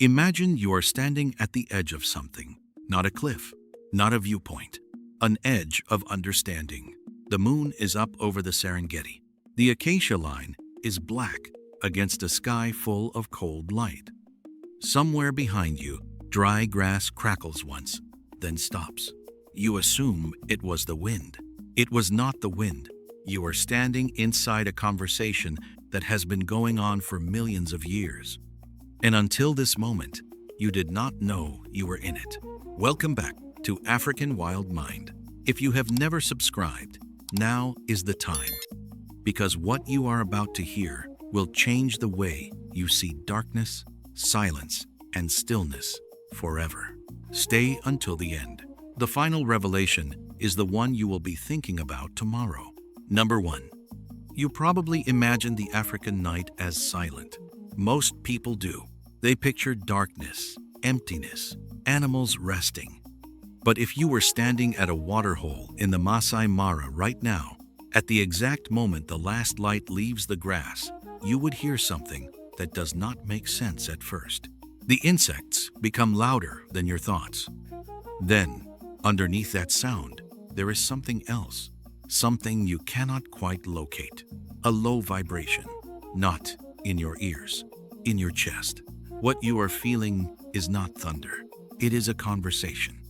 Imagine you are standing at the edge of something, not a cliff, not a viewpoint, an edge of understanding. The moon is up over the Serengeti. The acacia line is black against a sky full of cold light. Somewhere behind you, dry grass crackles once, then stops. You assume it was the wind. It was not the wind. You are standing inside a conversation that has been going on for millions of years. And until this moment, you did not know you were in it. Welcome back to African Wild Mind. If you have never subscribed, now is the time. Because what you are about to hear will change the way you see darkness, silence, and stillness forever. Stay until the end. The final revelation is the one you will be thinking about tomorrow. Number 1. You probably imagine the African night as silent. Most people do. They picture darkness, emptiness, animals resting. But if you were standing at a waterhole in the Masai Mara right now, at the exact moment the last light leaves the grass, you would hear something that does not make sense at first. The insects become louder than your thoughts. Then, underneath that sound, there is something else, something you cannot quite locate. A low vibration, not in your ears, in your chest. What you are feeling is not thunder. It is a conversation.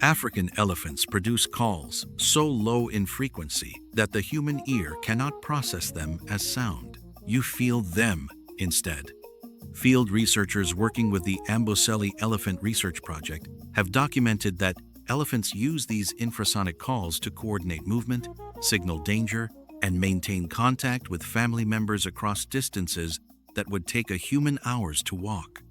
African elephants produce calls so low in frequency that the human ear cannot process them as sound. You feel them instead. Field researchers working with the Amboseli Elephant Research Project have documented that elephants use these infrasonic calls to coordinate movement, signal danger, and maintain contact with family members across distances that would take a human hours to walk.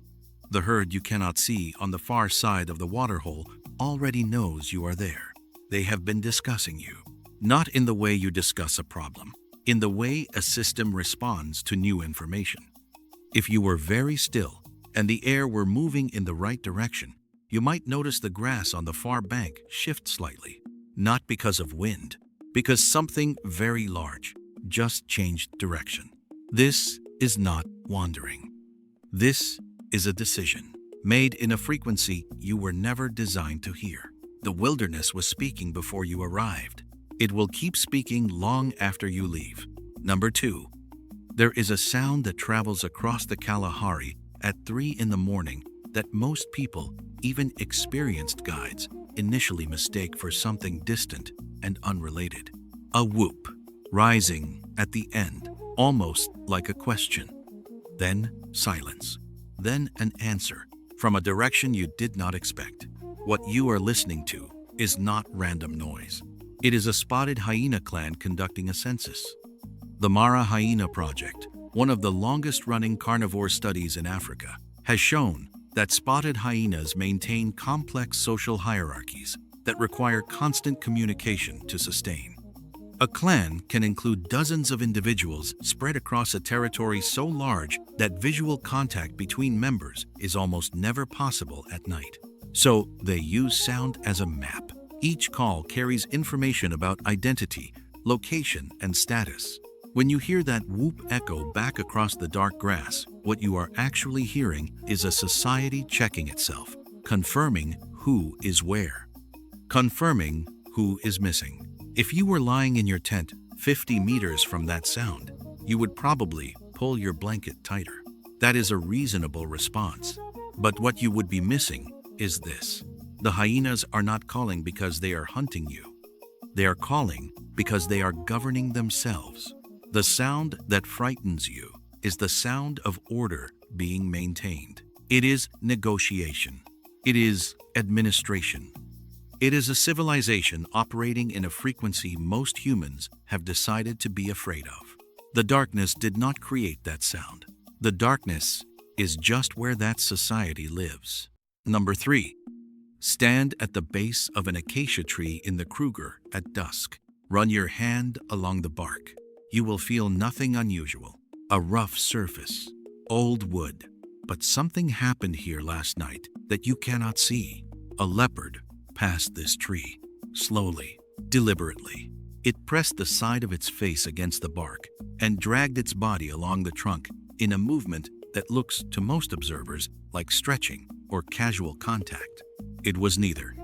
The herd you cannot see on the far side of the waterhole already knows you are there. They have been discussing you, not in the way you discuss a problem, in the way a system responds to new information. If you were very still and the air were moving in the right direction, you might notice the grass on the far bank shift slightly, not because of wind, because something very large just changed direction. This is not wandering. This is a decision made in a frequency you were never designed to hear. The wilderness was speaking before you arrived. It will keep speaking long after you leave. Number 2. There is a sound that travels across the Kalahari at 3 in the morning that most people, even experienced guides, initially mistake for something distant and unrelated. A whoop, rising at the end, almost like a question. Then silence. Then an answer from a direction you did not expect. What you are listening to is not random noise. It is a spotted hyena clan conducting a census. The Mara Hyena Project, one of the longest-running carnivore studies in Africa, has shown that spotted hyenas maintain complex social hierarchies that require constant communication to sustain. A clan can include dozens of individuals spread across a territory so large that visual contact between members is almost never possible at night. So they use sound as a map. Each call carries information about identity, location, and status. When you hear that whoop echo back across the dark grass, what you are actually hearing is a society checking itself, confirming who is where, confirming who is missing. If you were lying in your tent 50 meters from that sound, you would probably pull your blanket tighter. That is a reasonable response. But what you would be missing is this. The hyenas are not calling because they are hunting you. They are calling because they are governing themselves. The sound that frightens you is the sound of order being maintained. It is negotiation. It is administration. It is a civilization operating in a frequency most humans have decided to be afraid of. The darkness did not create that sound. The darkness is just where that society lives. Number 3. Stand at the base of an acacia tree in the Kruger at dusk. Run your hand along the bark. You will feel nothing unusual. A rough surface, old wood. But something happened here last night that you cannot see. A leopard passed this tree, slowly, deliberately. It pressed the side of its face against the bark and dragged its body along the trunk in a movement that looks to most observers like stretching or casual contact. It was neither.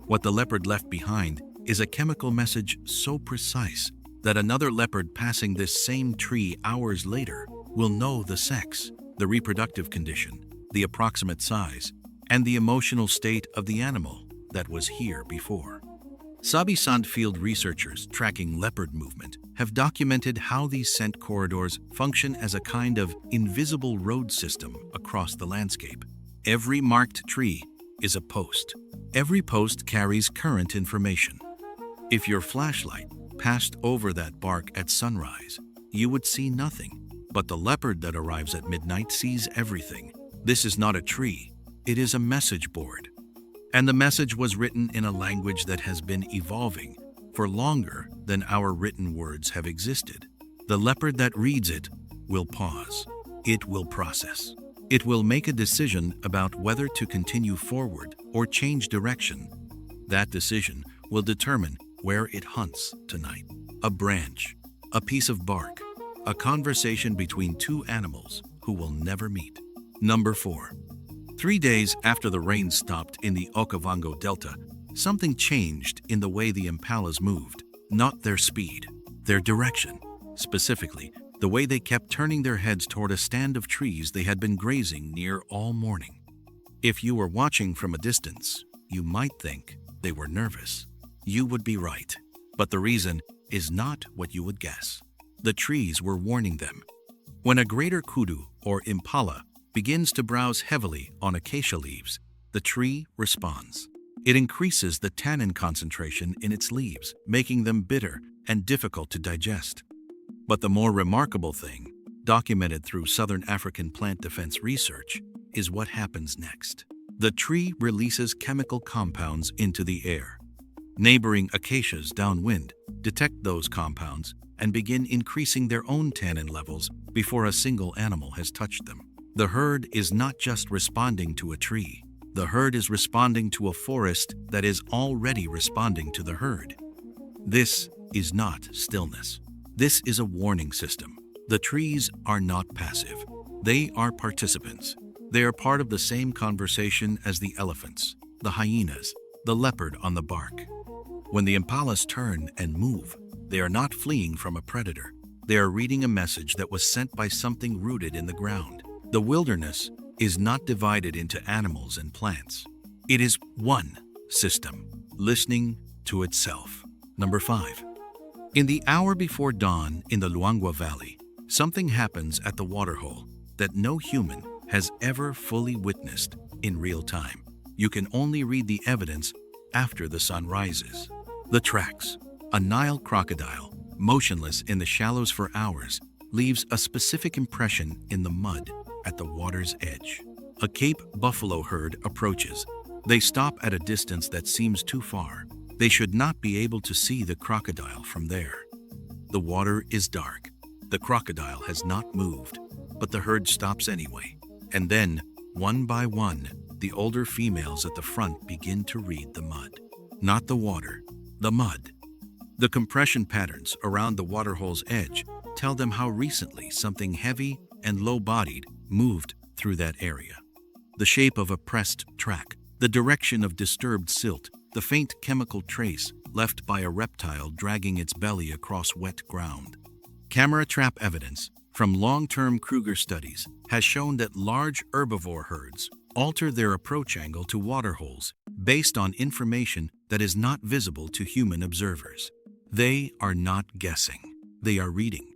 What the leopard left behind is a chemical message so precise that another leopard passing this same tree hours later will know the sex, the reproductive condition, the approximate size, and the emotional state of the animal that was here before. Sabi-Sand field researchers tracking leopard movement have documented how these scent corridors function as a kind of invisible road system across the landscape. Every marked tree is a post. Every post carries current information. If your flashlight passed over that bark at sunrise, you would see nothing. But the leopard that arrives at midnight sees everything. This is not a tree, it is a message board. And the message was written in a language that has been evolving for longer than our written words have existed. The leopard that reads it will pause. It will process. It will make a decision about whether to continue forward or change direction. That decision will determine where it hunts tonight. A branch, a piece of bark, a conversation between two animals who will never meet. Number 4. 3 days after the rain stopped in the Okavango Delta, something changed in the way the impalas moved. Not their speed, their direction. Specifically, the way they kept turning their heads toward a stand of trees they had been grazing near all morning. If you were watching from a distance, you might think they were nervous. You would be right, but the reason is not what you would guess. The trees were warning them. When a greater kudu, or impala, begins to browse heavily on acacia leaves, the tree responds. It increases the tannin concentration in its leaves, making them bitter and difficult to digest. But the more remarkable thing, documented through Southern African plant defense research, is what happens next. The tree releases chemical compounds into the air. Neighboring acacias downwind detect those compounds and begin increasing their own tannin levels before a single animal has touched them. The herd is not just responding to a tree. The herd is responding to a forest that is already responding to the herd. This is not stillness. This is a warning system. The trees are not passive. They are participants. They are part of the same conversation as the elephants, the hyenas, the leopard on the bark. When the impalas turn and move, they are not fleeing from a predator. They are reading a message that was sent by something rooted in the ground. The wilderness is not divided into animals and plants. It is one system, listening to itself. Number 5. In the hour before dawn in the Luangwa Valley, something happens at the waterhole that no human has ever fully witnessed in real time. You can only read the evidence after the sun rises. The tracks. A Nile crocodile, motionless in the shallows for hours, leaves a specific impression in the mud at the water's edge. A Cape buffalo herd approaches. They stop at a distance that seems too far. They should not be able to see the crocodile from there. The water is dark. The crocodile has not moved, but the herd stops anyway. And then, one by one, the older females at the front begin to read the mud. Not the water, the mud. The compression patterns around the waterhole's edge tell them how recently something heavy and low-bodied moved through that area. The shape of a pressed track, the direction of disturbed silt, the faint chemical trace left by a reptile dragging its belly across wet ground. Camera trap evidence from long-term Kruger studies has shown that large herbivore herds alter their approach angle to waterholes based on information that is not visible to human observers. They are not guessing. They are reading.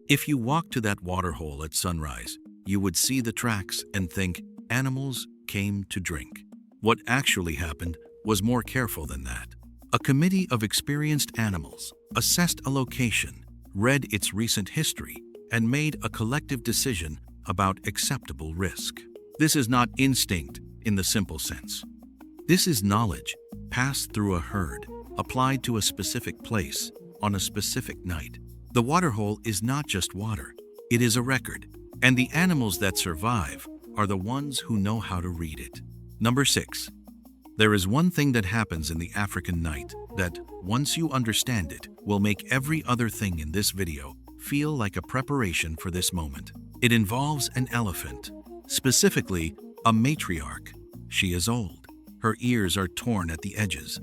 If you walk to that waterhole at sunrise, you would see the tracks and think animals came to drink. What actually happened was more careful than that. A committee of experienced animals assessed a location, read its recent history, and made a collective decision about acceptable risk. This is not instinct in the simple sense. This is knowledge passed through a herd, applied to a specific place on a specific night. The waterhole is not just water, it is a record, and the animals that survive are the ones who know how to read it. Number 6. There is one thing that happens in the African night that, once you understand it, will make every other thing in this video feel like a preparation for this moment. It involves an elephant, specifically a matriarch. She is old. Her ears are torn at the edges.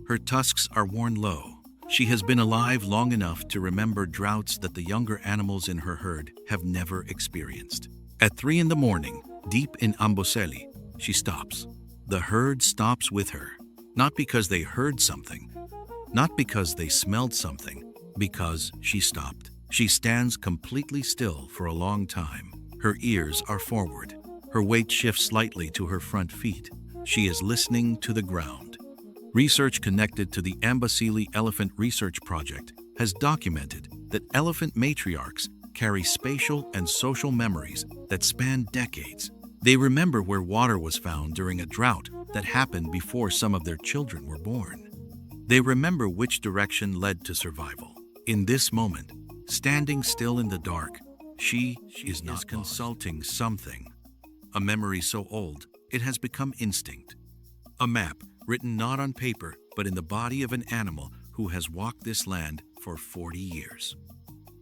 Her tusks are worn low. She has been alive long enough to remember droughts that the younger animals in her herd have never experienced. At 3 in the morning, deep in Amboseli, she stops. The herd stops with her, not because they heard something, not because they smelled something, because she stopped. She stands completely still for a long time. Her ears are forward. Her weight shifts slightly to her front feet. She is listening to the ground. Research connected to the Amboseli Elephant Research Project has documented that elephant matriarchs carry spatial and social memories that span decades. They remember where water was found during a drought that happened before some of their children were born. They remember which direction led to survival. In this moment, standing still in the dark, she is not consulting something. A memory so old, it has become instinct. A map written not on paper, but in the body of an animal who has walked this land for 40 years.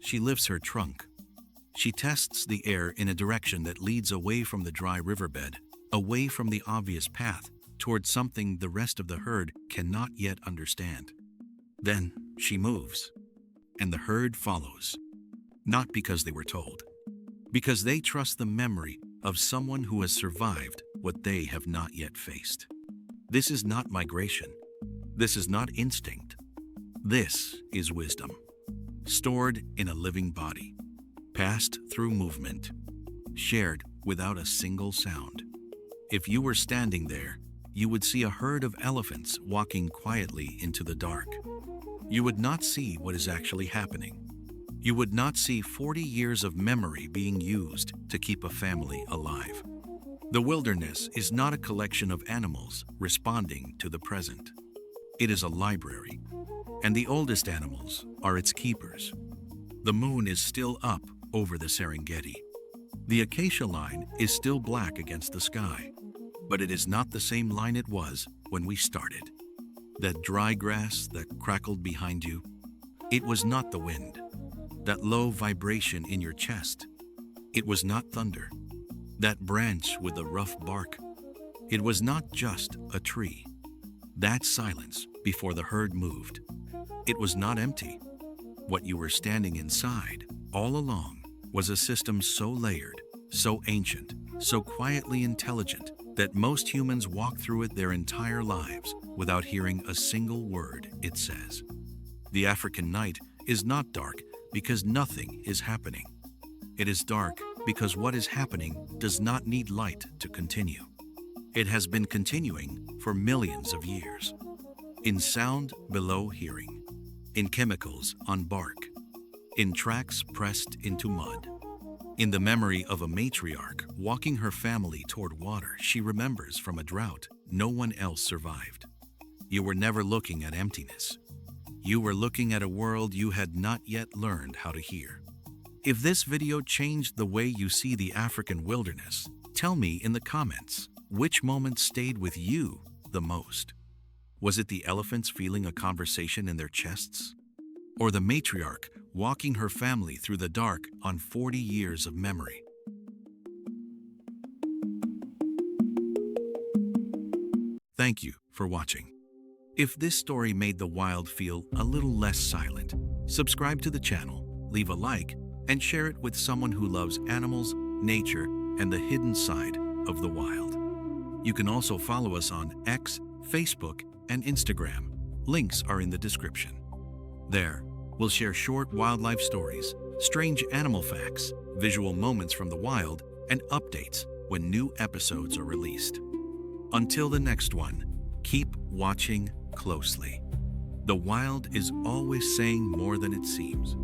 She lifts her trunk. She tests the air in a direction that leads away from the dry riverbed, away from the obvious path, towards something the rest of the herd cannot yet understand. Then she moves, and the herd follows. Not because they were told, because they trust the memory of someone who has survived what they have not yet faced. This is not migration. This is not instinct. This is wisdom, stored in a living body, passed through movement, shared without a single sound. If you were standing there, you would see a herd of elephants walking quietly into the dark. You would not see what is actually happening. You would not see 40 years of memory being used to keep a family alive. The wilderness is not a collection of animals responding to the present. It is a library, and the oldest animals are its keepers. The moon is still up over the Serengeti. The acacia line is still black against the sky, but it is not the same line it was when we started. That dry grass that crackled behind you, it was not the wind. That low vibration in your chest, it was not thunder. That branch with the rough bark, it was not just a tree. That silence before the herd moved, it was not empty. What you were standing inside all along was a system so layered, so ancient, so quietly intelligent that most humans walk through it their entire lives without hearing a single word it says. The African night is not dark because nothing is happening. It is dark because what is happening does not need light to continue. It has been continuing for millions of years. In sound below hearing, in chemicals on bark, in tracks pressed into mud. In the memory of a matriarch walking her family toward water she remembers from a drought no one else survived. You were never looking at emptiness. You were looking at a world you had not yet learned how to hear. If this video changed the way you see the African wilderness, tell me in the comments, which moment stayed with you the most? Was it the elephants feeling a conversation in their chests? Or the matriarch walking her family through the dark on 40 years of memory? Thank you for watching. If this story made the wild feel a little less silent, subscribe to the channel, leave a like, and share it with someone who loves animals, nature, and the hidden side of the wild. You can also follow us on X, Facebook, and Instagram. Links are in the description. There, we'll share short wildlife stories, strange animal facts, visual moments from the wild, and updates when new episodes are released. Until the next one, keep watching closely. The wild is always saying more than it seems.